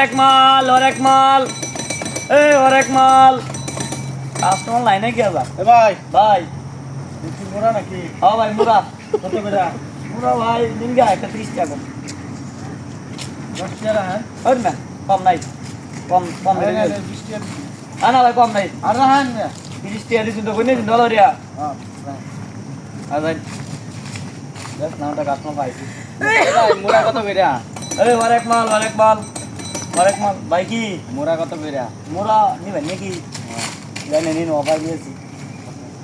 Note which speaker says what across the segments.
Speaker 1: অরেক মাল এই অরেক মাল কাস্টমার লাইনে কি আবার
Speaker 2: এ ভাই
Speaker 1: ভাই
Speaker 2: তুই মোরা নাকি
Speaker 1: হ্যাঁ ভাই মুরা
Speaker 2: কত বেড়া
Speaker 1: মুরা ভাই দিন গা একটা 30 টাকা
Speaker 2: 10 টাকা হ্যাঁ
Speaker 1: ওই না কম নাই কম কম
Speaker 2: আরে
Speaker 1: রে
Speaker 2: 20 টাকা
Speaker 1: না ভাই কম নাই
Speaker 2: আর না হ্যাঁ
Speaker 1: 30 টাকা দিছেন তো কইনি ডলার রিয়া
Speaker 2: হ্যাঁ
Speaker 1: আর ভাই দেখ নামটা কাস্টমার পাইছি
Speaker 2: ভাই মোরা কত বেড়া
Speaker 1: এই অরেক মাল ভাই কি
Speaker 2: মোরা কত বেড়া
Speaker 1: মুরা নিবেন নাকি জানি নিন অফার দিয়েছি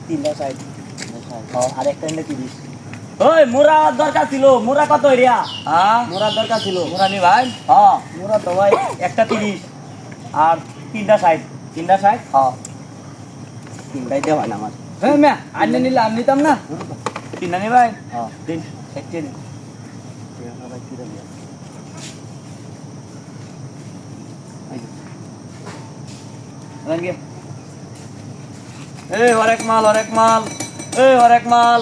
Speaker 1: 360 আরেকটা নিলে 30 ওই মুরা দরকার ছিল মুরা কত এরিয়া হ্যাঁ মুরা দরকার ছিল মুরা নি ভাই হ্যাঁ মুরা তো ভাই একটা 30 আর 360 হ্যাঁ তিনটাই দেওয়া না আমার
Speaker 2: হ্যাঁ মে আন্নে নিলে আমি নিতাম না
Speaker 1: তিনটা নি ভাই হ্যাঁ দিন একটা দিন ভাই কি দেব আনগে এই অরেক মাল এই অরেক মাল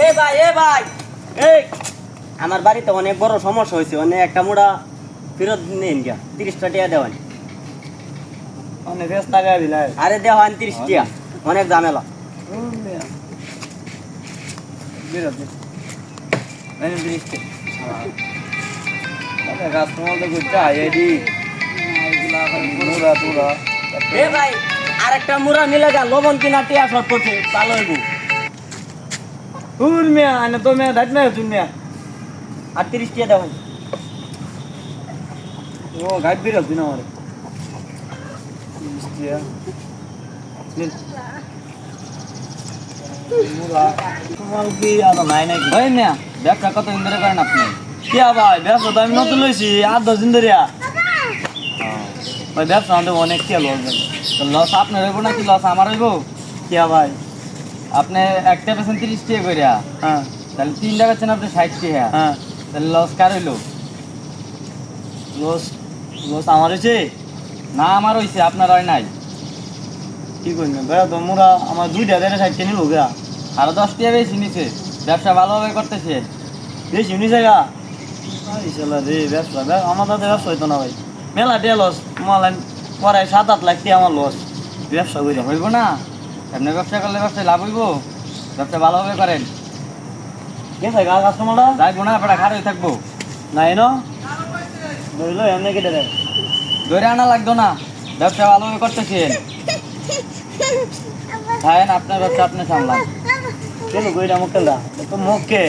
Speaker 1: এ ভাই এই আমার বাড়িতে অনেক বড় সমস্যা হয়েছে অনেক একটা মুড়া ফেরত নেন গিয়া 30টা টাকা দেওয়ান অনেক রেস টাকা দিলাই আরে দেওয়ান 30 টাকা অনেক ঝামেলা বিরত এই 30 টাকা কাস্টমার তো গুচ্ছা আইডি মুড়া তুরা এ ভাই আরেকটা মুড়া নিলে গা লবণ কিনা টিয়া শর্ট করছে ভালো হইব হুর মিয়া আনে তো মিয়া ধাট মিয়া তুমি মিয়া 38 টাকা দাও ও গাইড বির দিন আমারে 30 টাকা নিন মুড়া তোমার কি আর নাই নাকি
Speaker 2: ভাই মিয়া ব্যবসা কত দিন ধরে করেন আপনি
Speaker 1: কিয়া ভাই ব্যবসা তো আমি নতুন লইছি 8-10 দিন ধরে ভাই ব্যবসা আমাদের অনেক কি লস ভাই
Speaker 2: তো লস আপনার হইব নাকি লস আমার হইব
Speaker 1: কিয়া ভাই
Speaker 2: আপনি একটা পেছেন 30 টাকা কইরা
Speaker 1: হ্যাঁ
Speaker 2: তাহলে 3টা পেছেন আপনি 60 টাকা
Speaker 1: হ্যাঁ
Speaker 2: তাহলে লস কার হইলো
Speaker 1: লস লস আমার হয়েছে
Speaker 2: না আমার হইছে আপনার হয় নাই
Speaker 1: কি করবে ভাই তোমরা আমার 2.5 নিল গা
Speaker 2: আরো 10 টাকা বেশি নিছে ব্যবসা ভালোভাবে করতেছে
Speaker 1: বেশি উনি জায়গা ইনশাল্লাহ রে ব্যবসা আমার দাদা ব্যবসা হইতো না ভাই মেলা ডে লস মালান পড়ায় 7-8 লাখ টাকা আমার লস ব্যবসা করে
Speaker 2: হইব না আপনি ব্যবসা করলে ব্যবসায় লাভ হইব ব্যবসা ভালোভাবে করেন
Speaker 1: গেছে গা কাস্টমারটা
Speaker 2: যাইবো না আপনারা খারাপ থাকবো
Speaker 1: নাই ন ধরলো এমনি কেটে দেয়
Speaker 2: ধরে আনা লাগতো না ব্যবসা ভালোভাবে করতেছেন খায়েন আপনার ব্যবসা আপনি সামলান
Speaker 1: কেন কইরা মুখ কেলা তো মুখকে